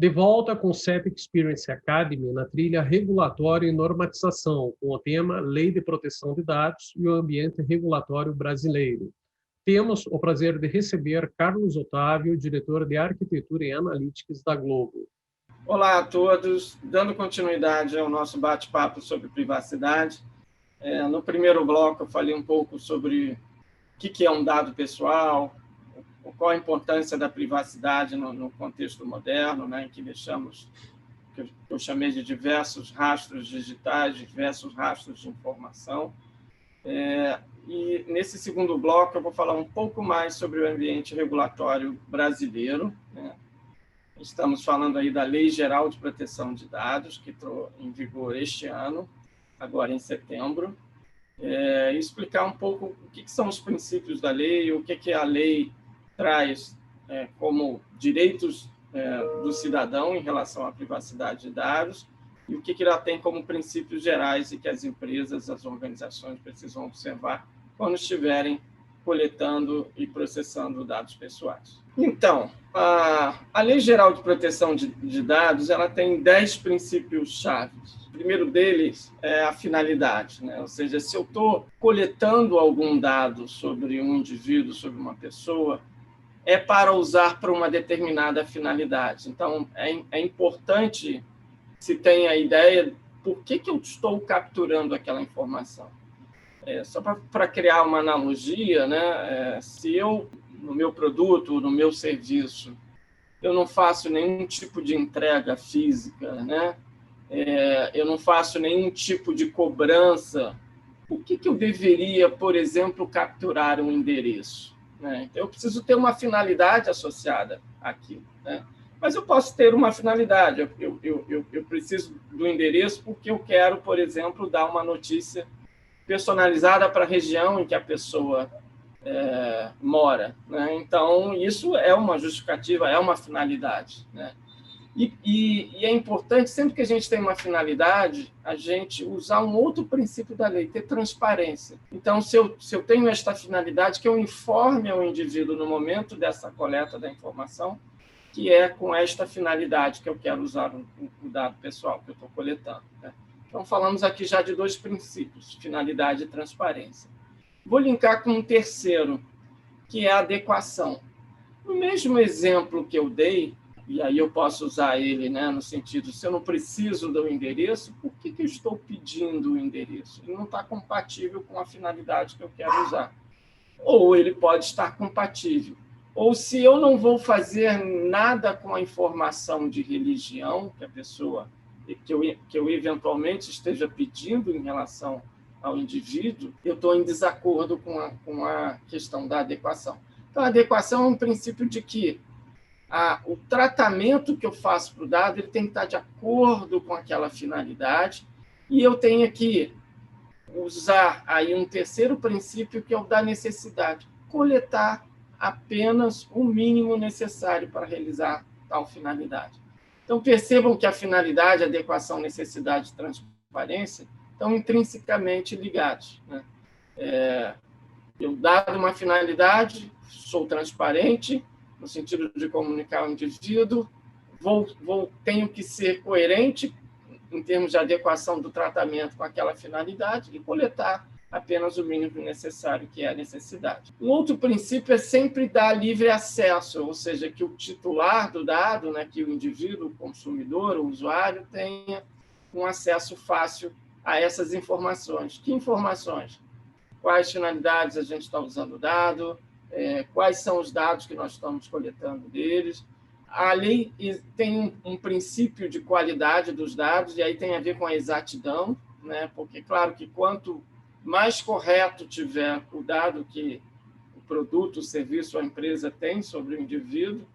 De volta com o CEP Experience Academy na trilha regulatória e normatização, com o tema Lei de Proteção de Dados e o Ambiente Regulatório Brasileiro. Temos o prazer de receber Carlos Otávio, diretor de Arquitetura e Analytics da Globo. Olá a todos, dando continuidade ao nosso bate-papo sobre privacidade. No primeiro bloco eu falei um pouco sobre o que é um dado pessoal, qual a importância da privacidade no contexto moderno, né, em que deixamos, que eu chamei de diversos rastros digitais, diversos rastros de informação. E nesse segundo bloco eu vou falar um pouco mais sobre o ambiente regulatório brasileiro, né? Estamos falando aí da Lei Geral de Proteção de Dados, que entrou em vigor este ano, agora em setembro, e explicar um pouco o que são os princípios da lei, o que a lei traz como direitos do cidadão em relação à privacidade de dados e o que ela tem como princípios gerais e que as empresas, as organizações precisam observar quando estiverem coletando e processando dados pessoais. Então, a Lei Geral de Proteção de Dados ela tem 10 princípios-chave. O primeiro deles é a finalidade, né? Ou seja, se eu estou coletando algum dado sobre um indivíduo, sobre uma pessoa, é para usar para uma determinada finalidade. Então, é importante se tenha a ideia por que eu estou capturando aquela informação. Só para criar uma analogia, né? Se eu, no meu produto, no meu serviço, eu não faço nenhum tipo de entrega física, né? Eu não faço nenhum tipo de cobrança, por que eu deveria, por exemplo, capturar um endereço? Né? Então, eu preciso ter uma finalidade associada àquilo, né? Mas eu posso ter uma finalidade, eu preciso do endereço porque eu quero, por exemplo, dar uma notícia personalizada para a região em que a pessoa mora, né? Então, isso é uma justificativa, é uma finalidade, né? E é importante, sempre que a gente tem uma finalidade, a gente usar um outro princípio da lei, ter transparência. Então, se eu tenho esta finalidade, que eu informe ao indivíduo no momento dessa coleta da informação, que é com esta finalidade que eu quero usar o dado pessoal que eu estou coletando, né? Então, falamos aqui já de 2 princípios, finalidade e transparência. Vou linkar com um terceiro, que é a adequação. No mesmo exemplo que eu dei, e aí eu posso usar ele, né, no sentido, se eu não preciso do endereço, por que eu estou pedindo o endereço? Ele não está compatível com a finalidade que eu quero usar. Ou ele pode estar compatível. Ou se eu não vou fazer nada com a informação de religião que a pessoa, que eu eventualmente esteja pedindo em relação ao indivíduo, eu estou em desacordo com a questão da adequação. Então, a adequação é um princípio de que o tratamento que eu faço para o dado ele tem que estar de acordo com aquela finalidade e eu tenho que usar aí um terceiro princípio, que é o da necessidade. Coletar apenas o mínimo necessário para realizar tal finalidade. Então, percebam que a finalidade, a adequação, necessidade e transparência estão intrinsecamente ligados, né? Eu, dado uma finalidade, sou transparente, no sentido de comunicar ao indivíduo, tenho que ser coerente em termos de adequação do tratamento com aquela finalidade e coletar apenas o mínimo necessário, que é a necessidade. Um outro princípio é sempre dar livre acesso, ou seja, que o titular do dado, né, que o indivíduo, o consumidor, o usuário, tenha um acesso fácil a essas informações. Que informações? Quais finalidades a gente está usando o dado, quais são os dados que nós estamos coletando deles. A lei tem um princípio de qualidade dos dados, e aí tem a ver com a exatidão, né? Porque, claro, que quanto mais correto tiver o dado que o produto, o serviço ou a empresa tem sobre o indivíduo,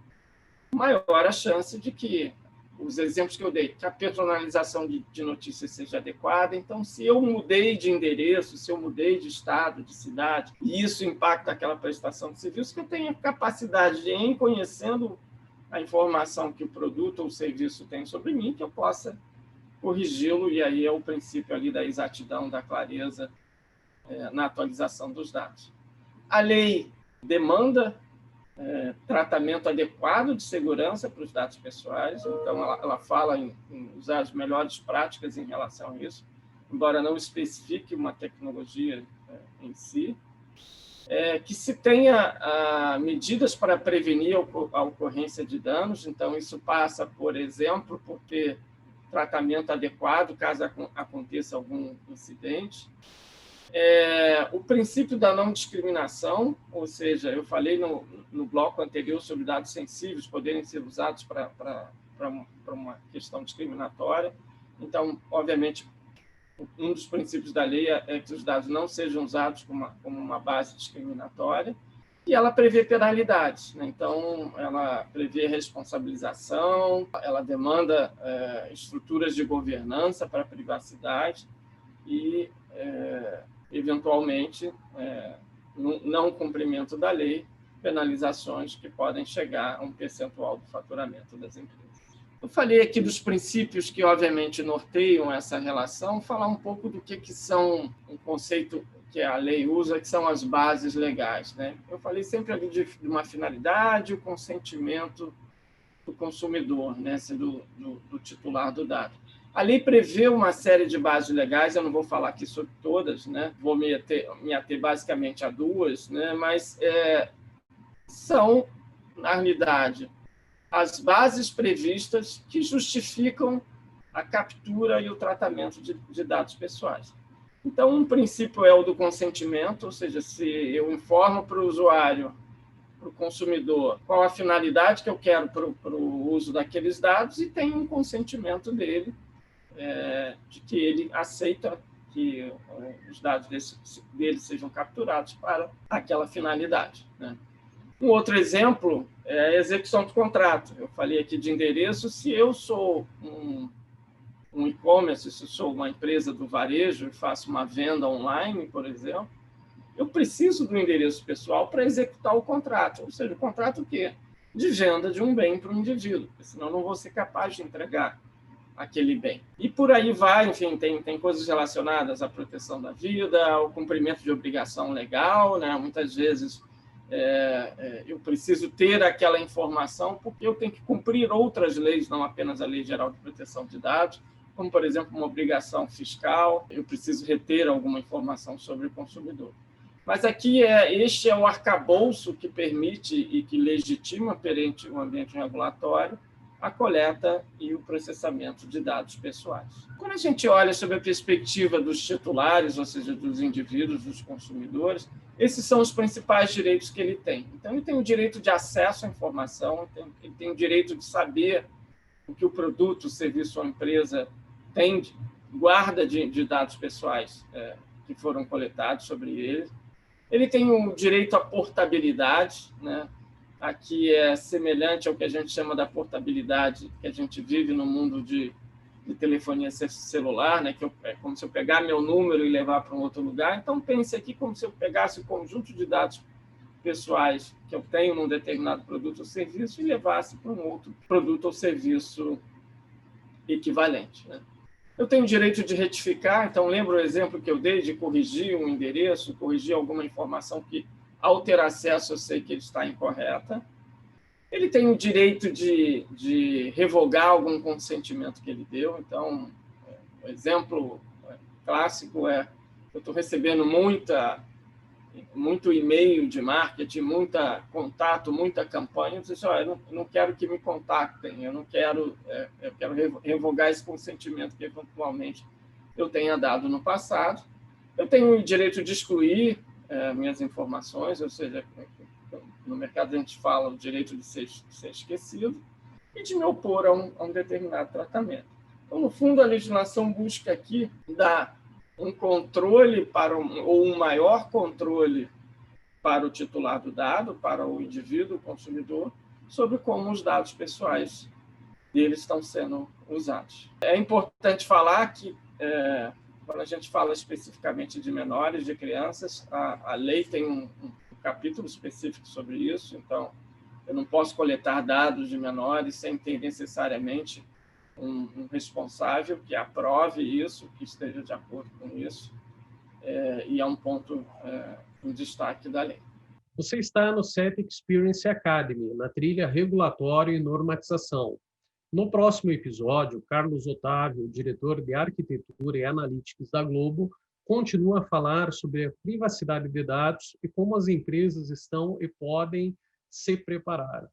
maior a chance de que, os exemplos que eu dei, que a personalização de notícias seja adequada. Então, se eu mudei de endereço, se eu mudei de estado, de cidade, e isso impacta aquela prestação de serviço, que eu tenha capacidade de, em conhecendo a informação que o produto ou o serviço tem sobre mim, que eu possa corrigi-lo, e aí é o princípio ali da exatidão, da clareza na atualização dos dados. A lei demanda tratamento adequado de segurança para os dados pessoais. Então, ela fala em usar as melhores práticas em relação a isso, embora não especifique uma tecnologia em si. Que se tenha medidas para prevenir a ocorrência de danos. Então, isso passa, por exemplo, por ter tratamento adequado caso aconteça algum incidente. O princípio da não discriminação, ou seja, eu falei no bloco anterior sobre dados sensíveis poderem ser usados para uma questão discriminatória. Então, obviamente, um dos princípios da lei é que os dados não sejam usados como uma base discriminatória, e ela prevê penalidades, né? Então, ela prevê responsabilização, ela demanda estruturas de governança para a privacidade e, eventualmente, não cumprimento da lei, penalizações que podem chegar a um percentual do faturamento das empresas. Eu falei aqui dos princípios que, obviamente, norteiam essa relação, falar um pouco do que são um conceito que a lei usa, que são as bases legais, né? Eu falei sempre ali de uma finalidade, o consentimento do consumidor, né? do titular do dado. A lei prevê uma série de bases legais, eu não vou falar aqui sobre todas, né? Vou me ater basicamente a duas, né? Mas são, na realidade, as bases previstas que justificam a captura e o tratamento de dados pessoais. Então, um princípio é o do consentimento, ou seja, se eu informo para o usuário, para o consumidor, qual a finalidade que eu quero para o uso daqueles dados, e tem um consentimento dele, de que ele aceita que os dados dele sejam capturados para aquela finalidade, né? Um outro exemplo é a execução do contrato. Eu falei aqui de endereço. Se eu sou um e-commerce, se eu sou uma empresa do varejo e faço uma venda online, por exemplo, eu preciso do endereço pessoal para executar o contrato. Ou seja, o contrato o quê? De venda de um bem para um indivíduo, porque senão eu não vou ser capaz de entregar aquele bem. E por aí vai, enfim, tem coisas relacionadas à proteção da vida, ao cumprimento de obrigação legal, né? Muitas vezes eu preciso ter aquela informação porque eu tenho que cumprir outras leis, não apenas a Lei Geral de Proteção de Dados, como, por exemplo, uma obrigação fiscal, eu preciso reter alguma informação sobre o consumidor. Mas aqui este é o arcabouço que permite e que legitima perante o ambiente regulatório a coleta e o processamento de dados pessoais. Quando a gente olha sobre a perspectiva dos titulares, ou seja, dos indivíduos, dos consumidores, esses são os principais direitos que ele tem. Então, ele tem o direito de acesso à informação, ele tem o direito de saber o que o produto, o serviço ou a empresa tem, guarda de dados pessoais que foram coletados sobre ele. Ele tem o direito à portabilidade, né? Aqui é semelhante ao que a gente chama da portabilidade que a gente vive no mundo de telefonia celular, né? Que é como se eu pegar meu número e levar para um outro lugar. Então, pense aqui como se eu pegasse o conjunto de dados pessoais que eu tenho num determinado produto ou serviço e levasse para um outro produto ou serviço equivalente, né? Eu tenho o direito de retificar, então lembra o exemplo que eu dei de corrigir um endereço, corrigir alguma informação que, ao ter acesso, eu sei que ele está incorreta. Ele tem o direito de revogar algum consentimento que ele deu. Então, o exemplo clássico é: eu estou recebendo muito e-mail de marketing, muita contato, muita campanha. Eu disse, eu não quero que me contactem, eu quero revogar esse consentimento que eventualmente eu tenha dado no passado. Eu tenho o direito de excluir minhas informações, ou seja, no mercado a gente fala o direito de ser esquecido e de me opor a um determinado tratamento. Então, no fundo, a legislação busca aqui dar um controle ou um maior controle para o titular do dado, para o indivíduo, o consumidor, sobre como os dados pessoais deles estão sendo usados. É importante falar que, quando a gente fala especificamente de menores, de crianças, a lei tem um capítulo específico sobre isso, então eu não posso coletar dados de menores sem ter necessariamente um responsável que aprove isso, que esteja de acordo com isso, e é um ponto em destaque da lei. Você está no CEP Experience Academy, na trilha regulatório e normatização. No próximo episódio, Carlos Otávio, diretor de Arquitetura e Analytics da Globo, continua a falar sobre a privacidade de dados e como as empresas estão e podem se preparar.